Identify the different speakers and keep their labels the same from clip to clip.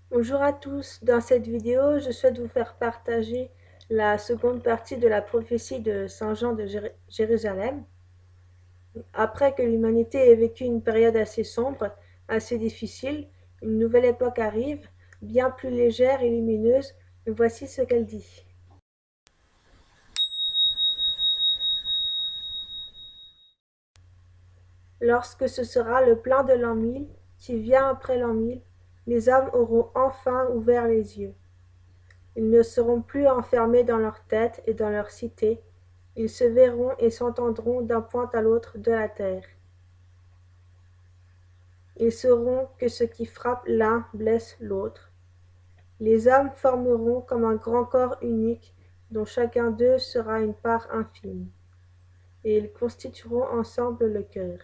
Speaker 1: Bonjour à tous, dans cette vidéo, je souhaite vous faire partager la seconde partie de la prophétie de Saint Jean de Jérusalem. Après que l'humanité ait vécu une période assez sombre, assez difficile, une nouvelle époque arrive, bien plus légère et lumineuse, et voici ce qu'elle dit. Lorsque ce sera le plein de l'an 1000, qui vient après l'an 1000, les hommes auront enfin ouvert les yeux. Ils ne seront plus enfermés dans leur tête et dans leur cité, ils se verront et s'entendront d'un point à l'autre de la terre. Ils sauront que ce qui frappe l'un blesse l'autre. Les hommes formeront comme un grand corps unique dont chacun d'eux sera une part infime, et ils constitueront ensemble le cœur.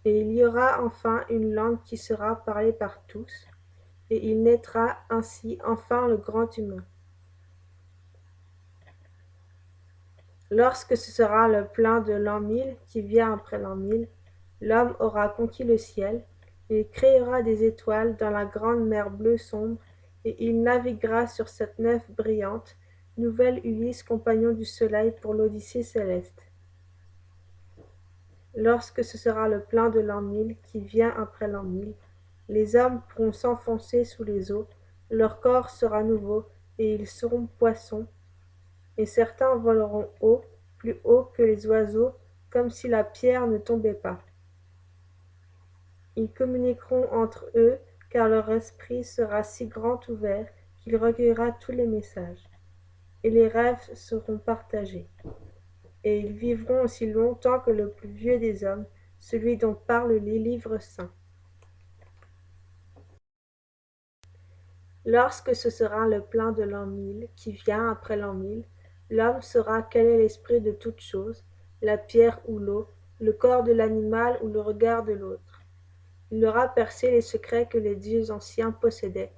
Speaker 1: Et il y aura enfin une langue qui sera parlée par tous, et il naîtra ainsi enfin le grand humain. Lorsque ce sera le plein de l'an 1000 qui vient après l'an 1000, l'homme aura conquis le ciel, il créera des étoiles dans la grande mer bleue sombre, et il naviguera sur cette nef brillante, nouvelle Ulysse compagnon du soleil pour l'Odyssée céleste. Lorsque ce sera le plein de l'an 1000 qui vient après l'an 1000, les hommes pourront s'enfoncer sous les eaux, leur corps sera nouveau, et ils seront poissons, et certains voleront haut, plus haut que les oiseaux, comme si la pierre ne tombait pas. Ils communiqueront entre eux, car leur esprit sera si grand ouvert qu'il recueillera tous les messages, et les rêves seront partagés. Et ils vivront aussi longtemps que le plus vieux des hommes, celui dont parlent les livres saints. Lorsque ce sera le plein de l'an 1000 qui vient après l'an 1000, l'homme saura quel est l'esprit de toute chose, la pierre ou l'eau, le corps de l'animal ou le regard de l'autre. Il aura percé les secrets que les dieux anciens possédaient,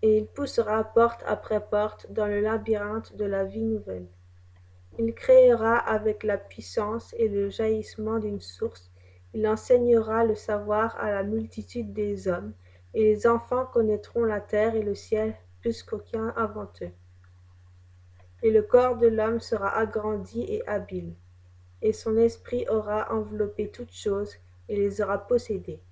Speaker 1: et il poussera porte après porte dans le labyrinthe de la vie nouvelle. Il créera avec la puissance et le jaillissement d'une source, il enseignera le savoir à la multitude des hommes, et les enfants connaîtront la terre et le ciel plus qu'aucun avant eux. Et le corps de l'homme sera agrandi et habile, et son esprit aura enveloppé toutes choses et les aura possédées.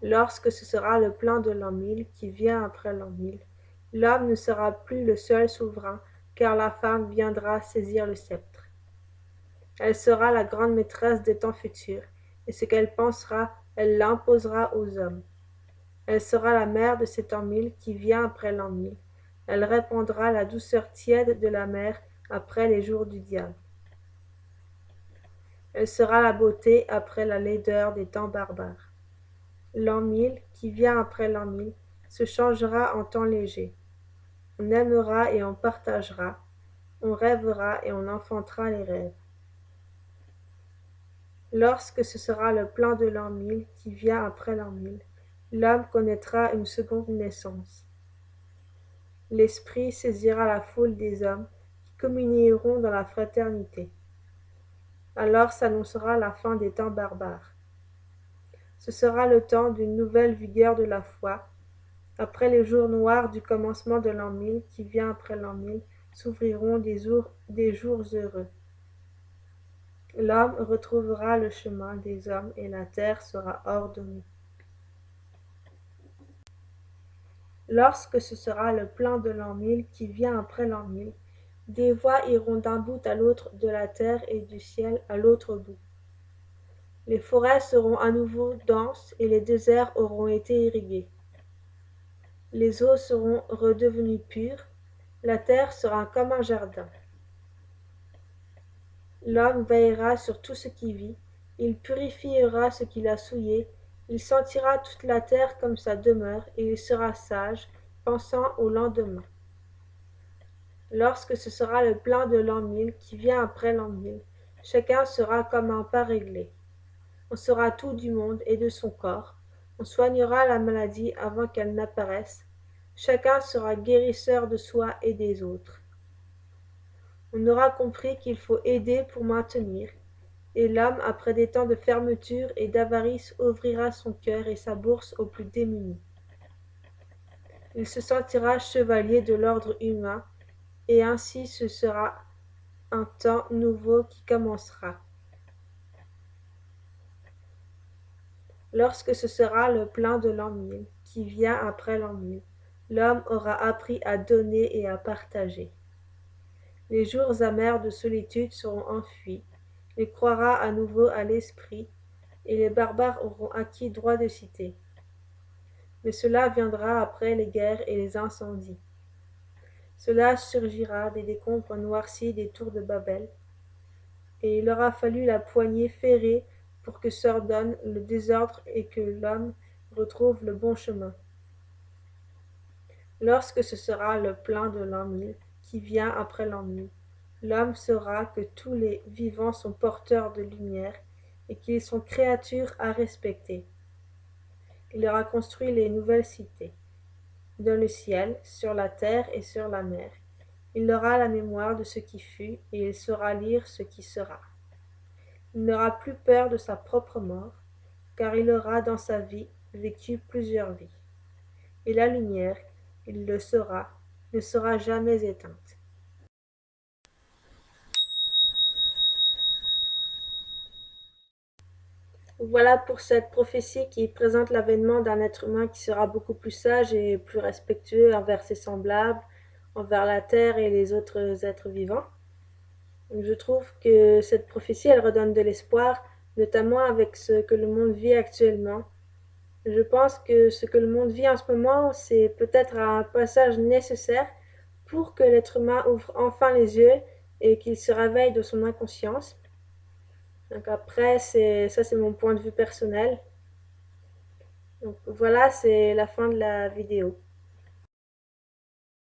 Speaker 1: Lorsque ce sera le plein de l'an 1000 qui vient après l'an 1000, l'homme ne sera plus le seul souverain, car la femme viendra saisir le sceptre. Elle sera la grande maîtresse des temps futurs, et ce qu'elle pensera, elle l'imposera aux hommes. Elle sera la mère de cet an 1000 qui vient après l'an 1000. Elle répandra la douceur tiède de la mer après les jours du diable. Elle sera la beauté après la laideur des temps barbares. L'an 1000 qui vient après l'an 1000 se changera en temps léger. On aimera et on partagera, on rêvera et on enfantera les rêves. Lorsque ce sera le plein de l'an 1000 qui vient après l'an 1000, l'homme connaîtra une seconde naissance. L'esprit saisira la foule des hommes qui communieront dans la fraternité. Alors s'annoncera la fin des temps barbares. Ce sera le temps d'une nouvelle vigueur de la foi. Après les jours noirs du commencement de l'an 1000 qui vient après l'an 1000, s'ouvriront des jours heureux. L'homme retrouvera le chemin des hommes et la terre sera ordonnée. Lorsque ce sera le plein de l'an 1000 qui vient après l'an 1000, des voix iront d'un bout à l'autre de la terre et du ciel à l'autre bout. Les forêts seront à nouveau denses et les déserts auront été irrigués. Les eaux seront redevenues pures, la terre sera comme un jardin. L'homme veillera sur tout ce qui vit, il purifiera ce qu'il a souillé, il sentira toute la terre comme sa demeure, et il sera sage, pensant au lendemain. Lorsque ce sera le plein de l'an 1000 qui vient après l'an 1000, chacun sera comme un pas réglé. On saura tout du monde et de son corps, on soignera la maladie avant qu'elle n'apparaisse, chacun sera guérisseur de soi et des autres. On aura compris qu'il faut aider pour maintenir, Et l'homme, après des temps de fermeture et d'avarice, ouvrira son cœur et sa bourse aux plus démunis. Il se sentira chevalier de l'ordre humain, et ainsi ce sera un temps nouveau qui commencera. Lorsque ce sera le plein de l'an 1000, qui vient après l'an 1000, l'homme aura appris à donner et à partager. Les jours amers de solitude seront enfuis, il croira à nouveau à l'esprit, et les barbares auront acquis droit de cité. Mais cela viendra après les guerres et les incendies. Cela surgira des décombres noircis des tours de Babel, et il aura fallu la poignée ferrée pour que s'ordonne le désordre et que l'homme retrouve le bon chemin. Lorsque ce sera le plein de l'an 1000, qui vient après l'an 1000, l'homme saura que tous les vivants sont porteurs de lumière et qu'ils sont créatures à respecter. Il aura construit les nouvelles cités, dans le ciel, sur la terre et sur la mer. Il aura la mémoire de ce qui fut et il saura lire ce qui sera. Il n'aura plus peur de sa propre mort, car il aura dans sa vie vécu plusieurs vies. Et la lumière, il le saura, ne sera jamais éteinte. Voilà pour cette prophétie qui présente l'avènement d'un être humain qui sera beaucoup plus sage et plus respectueux envers ses semblables, envers la terre et les autres êtres vivants. Je trouve que cette prophétie, elle redonne de l'espoir, notamment avec ce que le monde vit actuellement. Je pense que ce que le monde vit en ce moment, c'est peut-être un passage nécessaire pour que l'être humain ouvre enfin les yeux et qu'il se réveille de son inconscience. Donc après, c'est mon point de vue personnel. Donc voilà, c'est la fin de la vidéo.